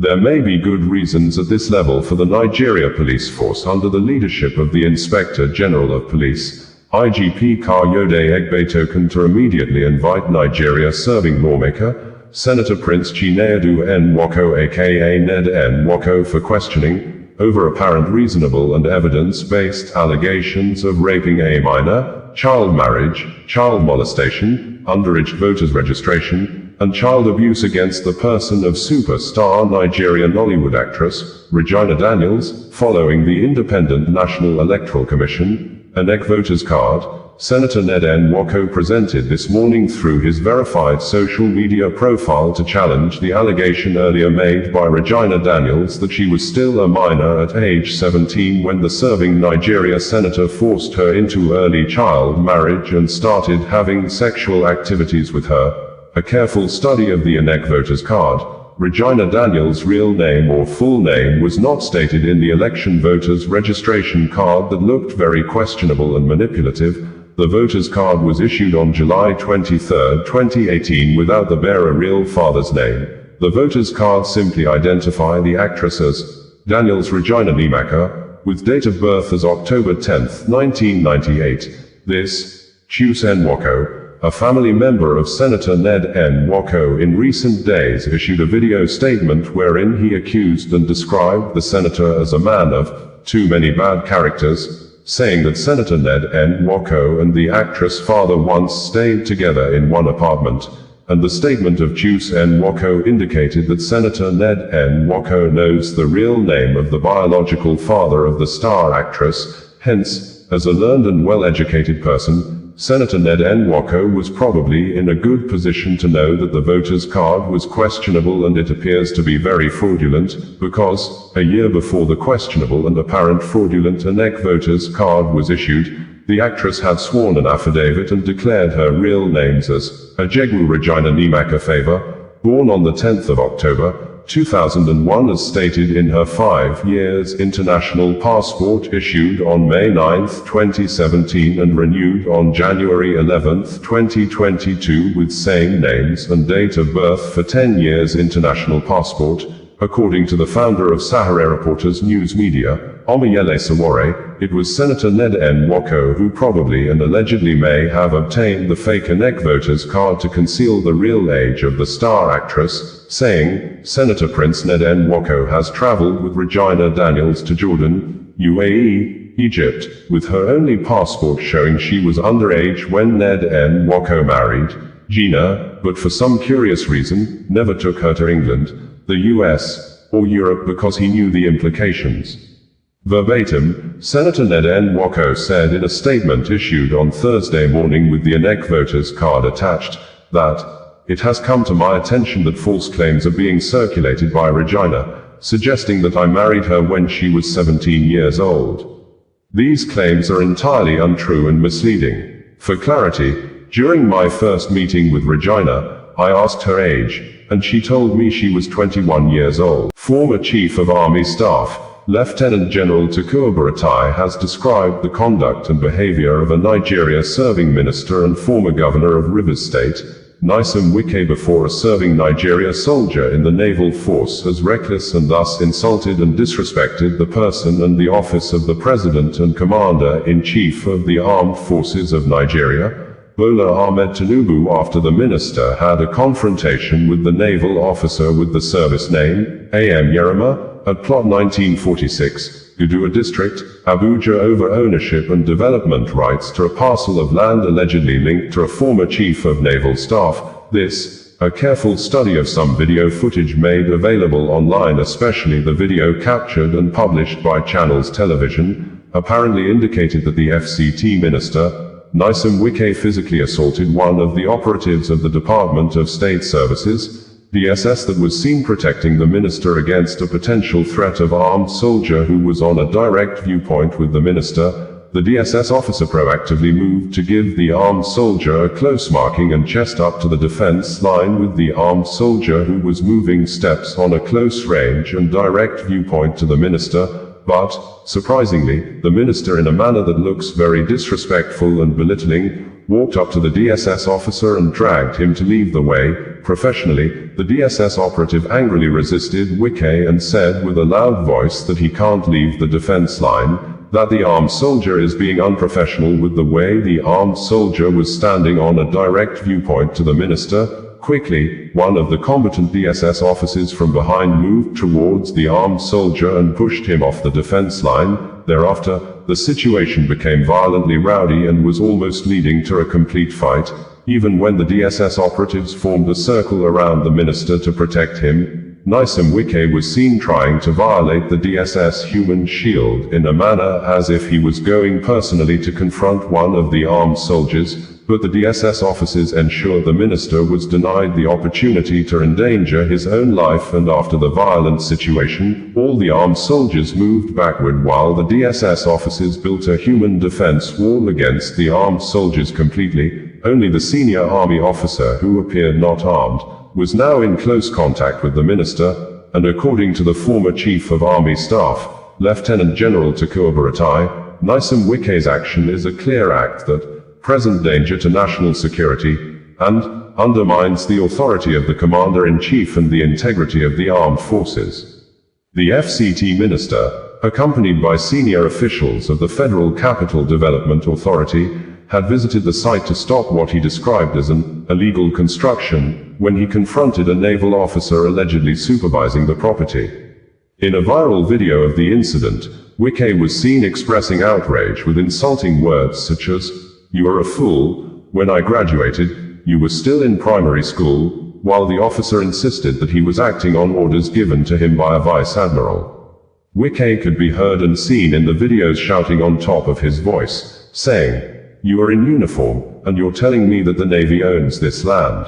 There may be good reasons at this level for the Nigeria Police Force under the leadership of the Inspector General of Police, IGP Kayode Egbetokun, to immediately invite Nigeria-serving lawmaker, Senator Prince Chinedu Nwoko aka Ned Nwoko, for questioning over apparent reasonable and evidence-based allegations of raping a minor, child marriage, child molestation, underage voters registration, and child abuse against the person of superstar Nigerian Nollywood actress, Regina Daniels, following the Independent National Electoral Commission, INEC voters card, Senator Ned Nwoko presented this morning through his verified social media profile to challenge the allegation earlier made by Regina Daniels that she was still a minor at age 17 when the serving Nigeria senator forced her into early child marriage and started having sexual activities with her. A careful study of the INEC voters card, Regina Daniels' real name or full name was not stated in the election voters registration card that looked very questionable and manipulative. The voters card was issued on July 23, 2018 without the bearer real father's name. The voters card simply identify the actress as Daniels Regina Nimaka, with date of birth as October 10, 1998. This, Chief Nwoko, a family member of Senator Ned Nwoko, in recent days issued a video statement wherein he accused and described the senator as a man of too many bad characters, saying that Senator Ned Nwoko and the actress' father once stayed together in one apartment, and the statement of Chief Nwoko indicated that Senator Ned Nwoko knows the real name of the biological father of the star actress. Hence, as a learned and well-educated person, Senator Ned Nwoko was probably in a good position to know that the voters card was questionable, and it appears to be very fraudulent, because, a year before the questionable and apparent fraudulent INEC voters card was issued, the actress had sworn an affidavit and declared her real names as Ajegwu Regina Nimaka Favor, born on the 10th of October, 2001, as stated in her 5 years international passport issued on May 9, 2017 and renewed on January 11, 2022 with same names and date of birth for 10 years international passport. According to the founder of Sahara Reporters News Media, Omoyele Sowore, it was Senator Ned Nwoko who probably and allegedly may have obtained the fake INEC voters card to conceal the real age of the star actress, saying, Senator Prince Ned Nwoko has traveled with Regina Daniels to Jordan, UAE, Egypt, with her only passport showing she was underage when Ned Nwoko married Gina, but for some curious reason, never took her to England, the US, or Europe because he knew the implications. Verbatim, Senator Ned Nwoko said in a statement issued on Thursday morning with the INEC voters card attached, that, it has come to my attention that false claims are being circulated by Regina, suggesting that I married her when she was 17 years old. These claims are entirely untrue and misleading. For clarity, during my first meeting with Regina, I asked her age, and she told me she was 21 years old. Former Chief of Army Staff, Lieutenant General Tukur Buratai, has described the conduct and behaviour of a Nigeria-serving minister and former governor of Rivers State, Nyesom Wike, before a serving Nigeria soldier in the Naval Force, as reckless and thus insulted and disrespected the person and the office of the President and Commander-in-Chief of the Armed Forces of Nigeria, Bola Ahmed Tinubu, after the minister had a confrontation with the naval officer with the service name, A.M Yerima, at Plot 1946, Gaduwa District, Abuja, over ownership and development rights to a parcel of land allegedly linked to a former Chief of Naval Staff. This, a careful study of some video footage made available online, especially the video captured and published by Channels Television, apparently indicated that the FCT minister, Nyesom Wike, physically assaulted one of the operatives of the Department of State Services, DSS, that was seen protecting the minister against a potential threat of armed soldier who was on a direct viewpoint with the minister. The DSS officer proactively moved to give the armed soldier a close marking and chest up to the defense line, with the armed soldier who was moving steps on a close range and direct viewpoint to the minister. But, surprisingly, the minister, in a manner that looks very disrespectful and belittling, walked up to the DSS officer and dragged him to leave the way. Professionally, the DSS operative angrily resisted Wike and said with a loud voice that he can't leave the defense line, that the armed soldier is being unprofessional with the way the armed soldier was standing on a direct viewpoint to the minister. Quickly, one of the combatant DSS officers from behind moved towards the armed soldier and pushed him off the defense line. Thereafter, the situation became violently rowdy and was almost leading to a complete fight, even when the DSS operatives formed a circle around the minister to protect him. Nyesom Wike was seen trying to violate the DSS human shield in a manner as if he was going personally to confront one of the armed soldiers, but the DSS officers ensured the minister was denied the opportunity to endanger his own life, and after the violent situation, all the armed soldiers moved backward while the DSS officers built a human defense wall against the armed soldiers completely. Only the senior army officer, who appeared not armed, was now in close contact with the minister, and according to the former Chief of Army Staff, Lieutenant General Tukur Buratai, Nyesom Wike's action is a clear act that presents danger to national security, and undermines the authority of the Commander-in-Chief and the integrity of the armed forces. The FCT minister, accompanied by senior officials of the Federal Capital Development Authority, had visited the site to stop what he described as an illegal construction, when he confronted a naval officer allegedly supervising the property. In a viral video of the incident, Wike was seen expressing outrage with insulting words such as, "You are a fool, when I graduated, you were still in primary school," while the officer insisted that he was acting on orders given to him by a vice admiral. Wike could be heard and seen in the videos shouting on top of his voice, saying, "You are in uniform, and you're telling me that the Navy owns this land?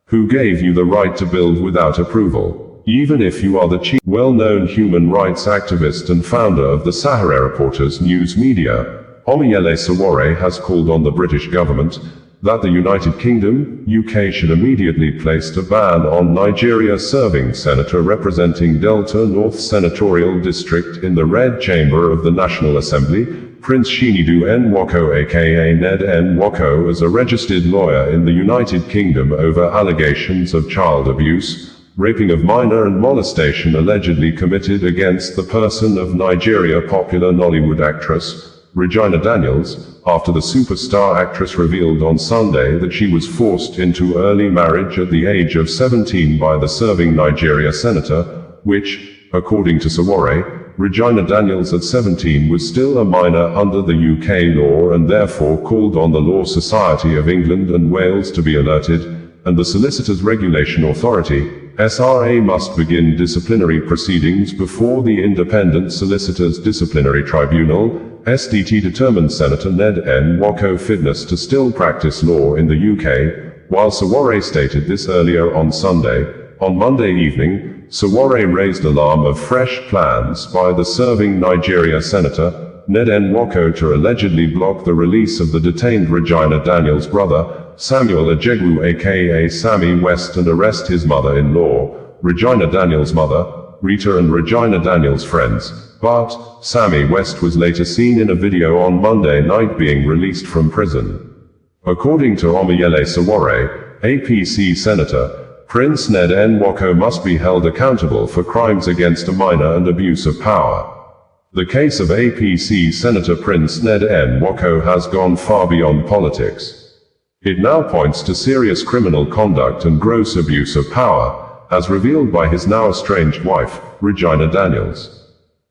Who gave you the right to build without approval? Even if you are the chief." Well-known human rights activist and founder of the Sahara Reporters news media, Omoyele Sowore, has called on the British government that the United Kingdom, UK should immediately place a ban on Nigeria serving senator representing Delta North Senatorial District in the Red Chamber of the National Assembly, Prince Chinedu Nwoko aka Ned Nwoko, as a registered lawyer in the United Kingdom over allegations of child abuse, raping of minor and molestation allegedly committed against the person of Nigeria popular Nollywood actress Regina Daniels, after the superstar actress revealed on Sunday that she was forced into early marriage at the age of 17 by the serving Nigeria senator, which, according to Sowore, Regina Daniels at 17 was still a minor under the UK law and therefore called on the Law Society of England and Wales to be alerted, and the Solicitors Regulation Authority, SRA, must begin disciplinary proceedings before the Independent Solicitors Disciplinary Tribunal, SDT, determined Senator Ned Nwoko fitness to still practice law in the UK, while Sowore stated this earlier on Sunday. On Monday evening, Sowore raised alarm of fresh plans by the serving Nigeria senator, Ned Nwoko, to allegedly block the release of the detained Regina Daniels' brother, Samuel Ejegwu aka Sammy West, and arrest his mother-in-law, Regina Daniels' mother, Rita, and Regina Daniels' friends. But Sammy West was later seen in a video on Monday night being released from prison. According to Omoyele Sowore, APC Senator Prince Ned Nwoko must be held accountable for crimes against a minor and abuse of power. The case of APC Senator Prince Ned Nwoko has gone far beyond politics. It now points to serious criminal conduct and gross abuse of power, as revealed by his now estranged wife, Regina Daniels.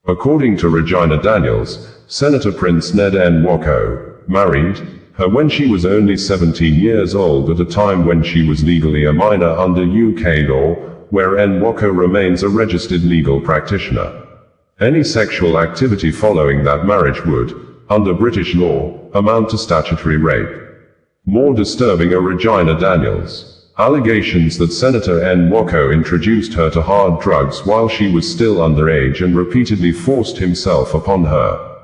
According to Regina Daniels, Senator Prince Ned Nwoko married her when she was only 17 years old, at a time when she was legally a minor under UK law, where Nwoko remains a registered legal practitioner. Any sexual activity following that marriage would, under British law, amount to statutory rape. More disturbing are Regina Daniels' allegations that Senator Nwoko introduced her to hard drugs while she was still underage and repeatedly forced himself upon her.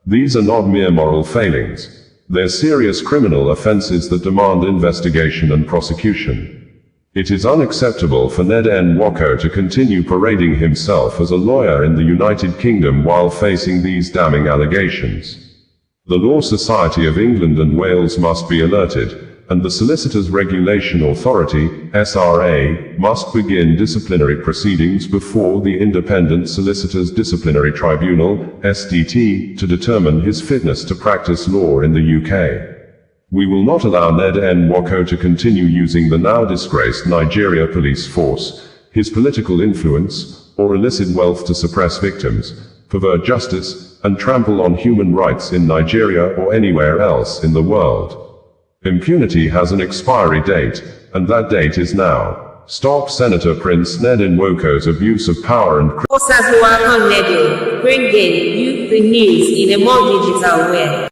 These are not mere moral failings. They're serious criminal offenses that demand investigation and prosecution. It is unacceptable for Ned Nwoko to continue parading himself as a lawyer in the United Kingdom while facing these damning allegations. The Law Society of England and Wales must be alerted, and the Solicitors Regulation Authority, SRA, must begin disciplinary proceedings before the Independent Solicitors Disciplinary Tribunal, SDT, to determine his fitness to practice law in the UK. We will not allow Ned Nwoko to continue using the now disgraced Nigeria police force, his political influence, or illicit wealth to suppress victims, pervert justice, and trample on human rights in Nigeria or anywhere else in the world. Impunity has an expiry date, and that date is now. Stop Senator Prince Ned Nwoko's abuse of power and bringing you the news in a more digital way.